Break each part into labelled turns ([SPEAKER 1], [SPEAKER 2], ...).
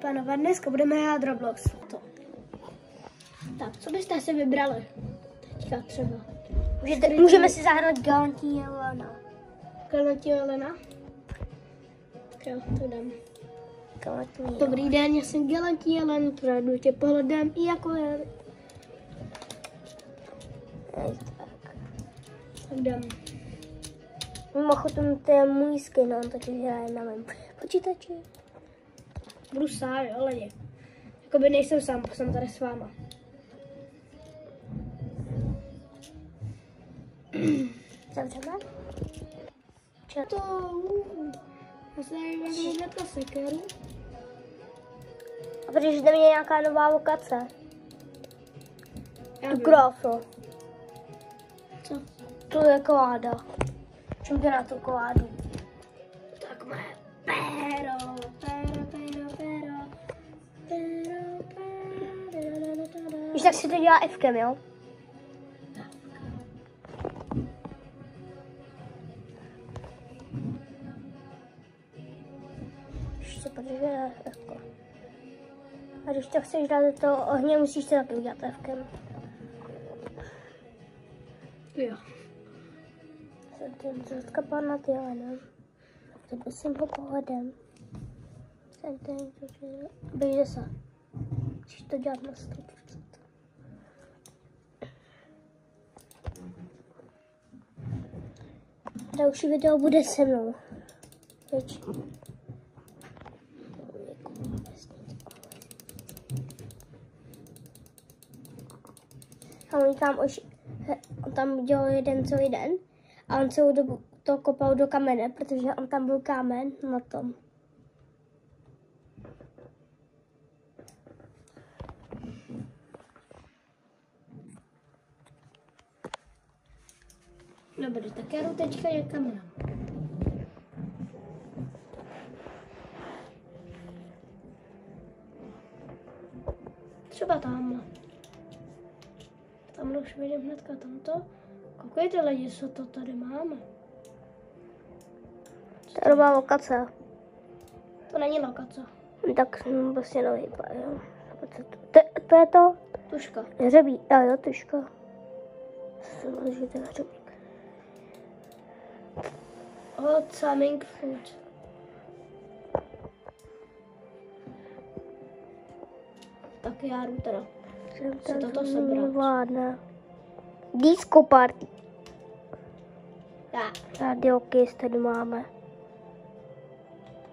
[SPEAKER 1] Pánové, dneska budeme hrát Roblox. Tak, co byste si vybrali? Teďka třeba.
[SPEAKER 2] Můžeme si zahrát Galantní Jelena.
[SPEAKER 1] Galantní Jelena? Tak jo, to dám.
[SPEAKER 2] Galantní.
[SPEAKER 1] Dobrý den, já jsem Galantní Jelena, projdu tě pohledem i jako je. Tak dám.
[SPEAKER 2] Mimochodem, to je můj skin, on taky hraje na mém počítači.
[SPEAKER 1] Budu sám, jo, lidi. Jakoby nejsem sám, jsem tady s váma.
[SPEAKER 2] Zavřeme?
[SPEAKER 1] To... Já se tady vezmu na sekeru.
[SPEAKER 2] A protože jde mě nějaká nová lokace.
[SPEAKER 1] Já
[SPEAKER 2] Tu
[SPEAKER 1] vím.
[SPEAKER 2] krásu.
[SPEAKER 1] Co?
[SPEAKER 2] Tu je koláda. Čím jde na tu koládu?
[SPEAKER 1] Tak moje péro, péro, péro, péro, péro, péro.
[SPEAKER 2] Víš, tak si to dělá Fkem, jo? Ještě podržuje Fko. A když to chceš dát do toho ohně, musíš to taky udělat Fkem.
[SPEAKER 1] Jo.
[SPEAKER 2] Jsem ten zaskapal nad Jelenem. Zabil jsem ho pohledem. Jsem ten, běžte se. Musíš to dělat na 100%. Další video bude se mnou. Teď. A on tam dělal jeden celý den a on celou dobu to kopal do kamene, protože on tam byl kámen na tom.
[SPEAKER 1] Dobře, tak já jdu teďka někam jinam. Třeba tamhle. Tamhle už vidím hnedka tamto. Koukejte lidi, co to tady máme.
[SPEAKER 2] To je nová lokace.
[SPEAKER 1] To není lokace.
[SPEAKER 2] Tak vlastně nový jo. To je to?
[SPEAKER 1] Tuška.
[SPEAKER 2] Hřebí, jo, tuška. Že to je hřebík.
[SPEAKER 1] Hot Summing Food. Tak já jdu teda.
[SPEAKER 2] Jsem
[SPEAKER 1] toto sebrat.
[SPEAKER 2] Vládne. Disco party.
[SPEAKER 1] Já.
[SPEAKER 2] Radio Kiss tady máme.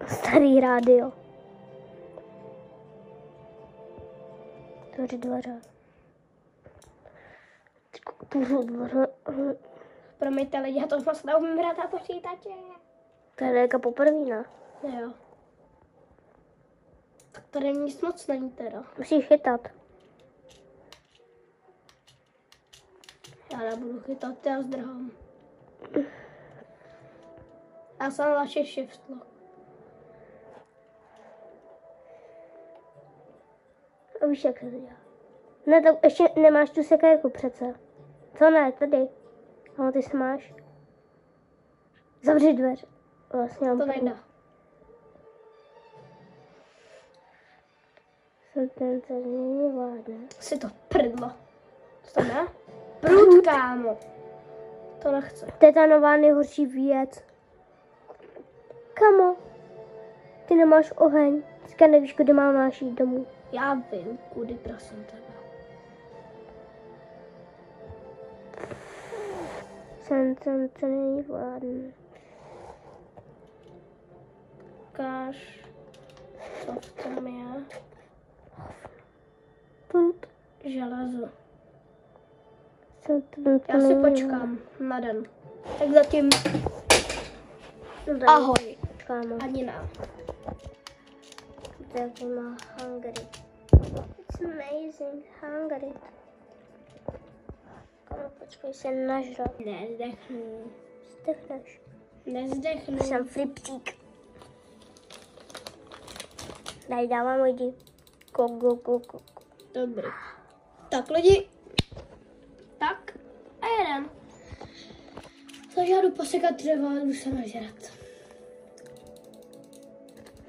[SPEAKER 2] Starý rádio. Tady dveře.
[SPEAKER 1] Promiňte lidi, já to moc neumím hrát na počítači.
[SPEAKER 2] To je jako poprvé, ne?
[SPEAKER 1] Jo. Tak tady nic moc není teda.
[SPEAKER 2] Musíš chytat.
[SPEAKER 1] Já nebudu chytat, já zdrhám. Já jsem vaše shift lock.
[SPEAKER 2] A víš, jak se to dělá? Ne, tak ještě nemáš tu sekérku přece. Co ne, tady. No, ty se máš. Zavři dveře. Vlastně
[SPEAKER 1] To nejde.
[SPEAKER 2] Jsem ten, co není vládne.
[SPEAKER 1] Si to prdlo. Co to ne? Prut, kámo. To nechce.
[SPEAKER 2] To je ta nová nejhorší věc. Kamo? Ty nemáš oheň. Teďka nevíš, kudy máš jít domů.
[SPEAKER 1] Já vím, kudy prosím tebe.
[SPEAKER 2] Jsem, co není vládne.
[SPEAKER 1] Ukáž, co tam je.
[SPEAKER 2] Prut.
[SPEAKER 1] Železo.
[SPEAKER 2] Já
[SPEAKER 1] Já si počkám na den. Tak zatím ahoj.
[SPEAKER 2] Kámo.
[SPEAKER 1] Ani ne.
[SPEAKER 2] Tady má Hungary. It's amazing, Hungary. Kámo, počkej se nažrat.
[SPEAKER 1] Nezdechnu.
[SPEAKER 2] Zdechneš.
[SPEAKER 1] Nezdechnu.
[SPEAKER 2] Jsem fliptík. Tady dávám lidi. Go.
[SPEAKER 1] Dobrý. Tak lidi. Tak. A jeden. Takže já jdu posekat dřevo a jdu se nažrat.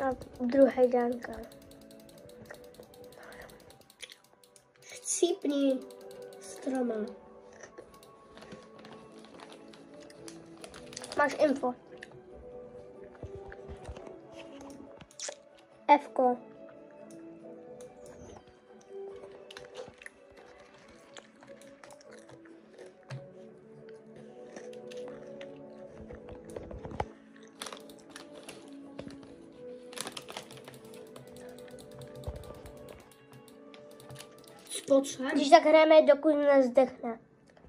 [SPEAKER 2] A druhý den.
[SPEAKER 1] Cípni stroma.
[SPEAKER 2] Máš info. Fko.
[SPEAKER 1] Potřeba.
[SPEAKER 2] Když tak hrajeme, dokud nezdechne.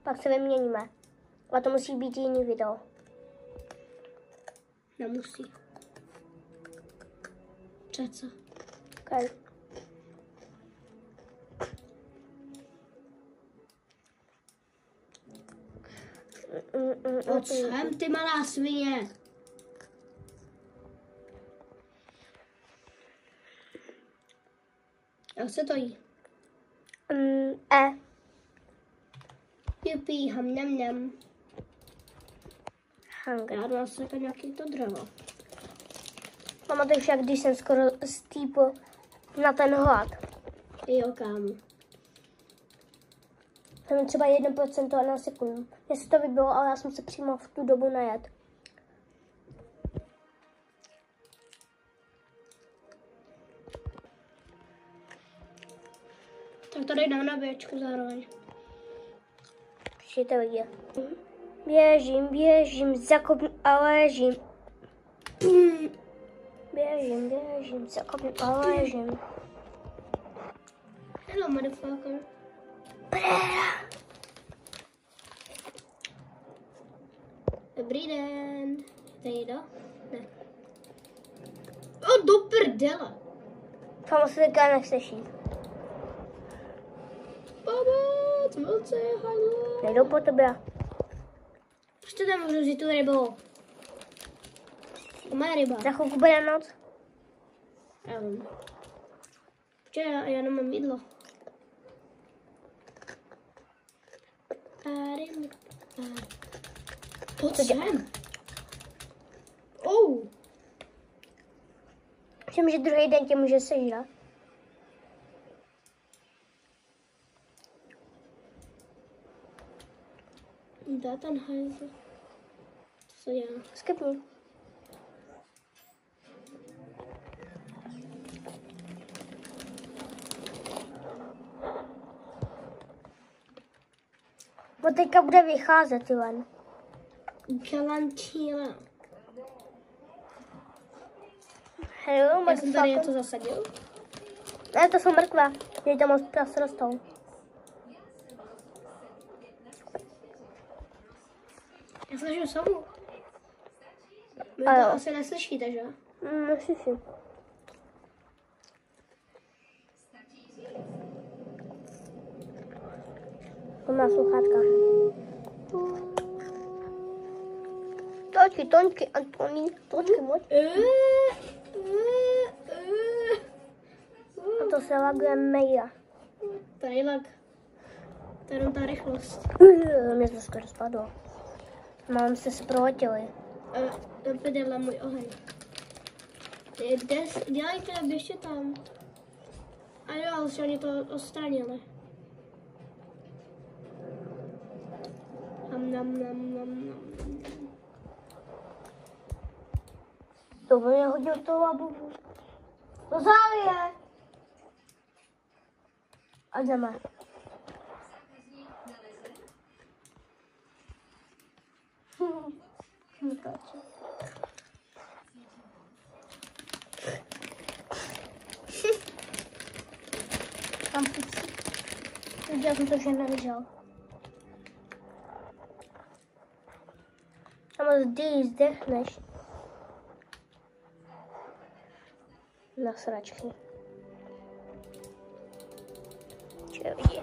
[SPEAKER 2] Pak se vyměníme. A to musí být jiný video.
[SPEAKER 1] Nemusí. Přece.
[SPEAKER 2] Okay.
[SPEAKER 1] Pojď sem, ty malá svině. Jak se to jí?
[SPEAKER 2] E.
[SPEAKER 1] Jupí, ham.
[SPEAKER 2] Hunger.
[SPEAKER 1] Já jdu nasekat nějaký to dřevo.
[SPEAKER 2] Pamatuješ, jak když jsem skoro stýpl na ten hlad.
[SPEAKER 1] Jo, kámo.
[SPEAKER 2] Tam je třeba 1% na sekundu. Mně se to vybilo, ale já jsem se přímo v tu dobu najet.
[SPEAKER 1] Tak to dej na nabíječku zároveň.
[SPEAKER 2] Přijďte vidět. Běžím, zakopnu a ležím. Běžím, zakopnu a ležím.
[SPEAKER 1] Hello, motherfucker. Dobrý den. Zejdo? Ne. O, do prdele.
[SPEAKER 2] Tam se teďka nechceš jít.
[SPEAKER 1] Pomoc, moci, hajlo.
[SPEAKER 2] Nejdou po tobě.
[SPEAKER 1] Prostě tam můžu vzít tu rybu. To má ryba.
[SPEAKER 2] Za chvilku bude noc.
[SPEAKER 1] Já vím. Počkej, já nemám jídlo. Pojď sem.
[SPEAKER 2] Myslím, že druhý den tě může sežrat.
[SPEAKER 1] Dá ten hajzl. Co dělá?
[SPEAKER 2] Skipni. Bo teďka bude vycházet, Ivan.
[SPEAKER 1] Galantíla.
[SPEAKER 2] Hello,
[SPEAKER 1] Já jsem tady něco zasadil.
[SPEAKER 2] Ne, to jsou mrkve. Mě tam moc pras rostou.
[SPEAKER 1] Já slyším sovu. Vy
[SPEAKER 2] Ano.
[SPEAKER 1] to asi neslyšíte, že?
[SPEAKER 2] Neslyším. To má sluchátka. Točky, Antoní, točky, moc. A to se laguje mega.
[SPEAKER 1] Tady lag. To je jenom ta rychlost.
[SPEAKER 2] Mě to skoro spadlo. Mám se proletěli.
[SPEAKER 1] To prdele můj oheň. Dělejte, běžte tam. A jo, ale oni to odstranili. Nam.
[SPEAKER 2] To by mě hodil to labubu. To závěje. A jdeme. Tam pící. Já jsem to už neviděl. Tam zdy zdechneš. Na sračky. Čeho vidí?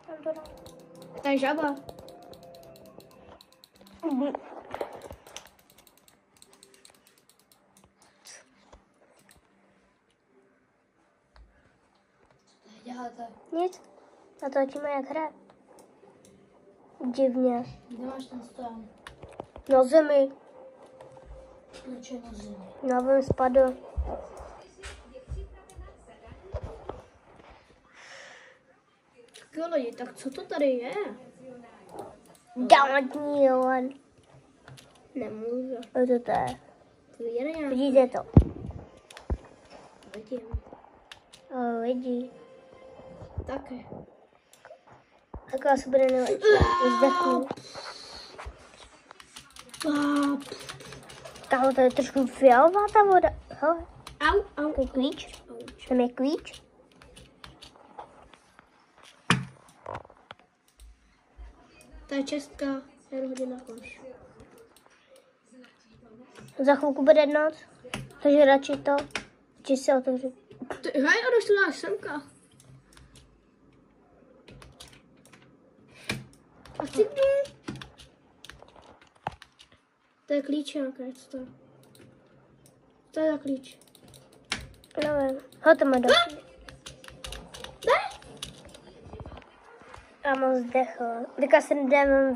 [SPEAKER 2] Tam to dám.
[SPEAKER 1] To je žaba.
[SPEAKER 3] Děláte?
[SPEAKER 2] Nic. Natočíme, jak hraje. Divně.
[SPEAKER 3] Kde máš ten stán?
[SPEAKER 2] Na zemi.
[SPEAKER 3] Proč je na zemi?
[SPEAKER 2] Na vem spadl.
[SPEAKER 1] jo lidi, tak co to tady je?
[SPEAKER 2] Diamantní Johan.
[SPEAKER 1] Nemůžu.
[SPEAKER 2] Co to je?
[SPEAKER 1] To je nějaký.
[SPEAKER 2] Vidíte to?
[SPEAKER 1] Vidím.
[SPEAKER 2] Vidí.
[SPEAKER 1] Také.
[SPEAKER 2] Tak vás bude nevadit. Zdechnu. Kámo, to je trošku fialová ta voda. Hele,
[SPEAKER 1] Au.
[SPEAKER 2] to je klíč. Tam je klíč.
[SPEAKER 1] To je česká, jen hodina koš.
[SPEAKER 2] Za chvilku bude noc, takže radši to. Či se otevřu.
[SPEAKER 1] Hej, a došli náš semka. A ty kdy? To je klíč nějaké, co to je? To je za klíč.
[SPEAKER 2] Nevím. Ho to má další.
[SPEAKER 1] Ne?
[SPEAKER 2] Já moc zdechl. Teďka se jdeme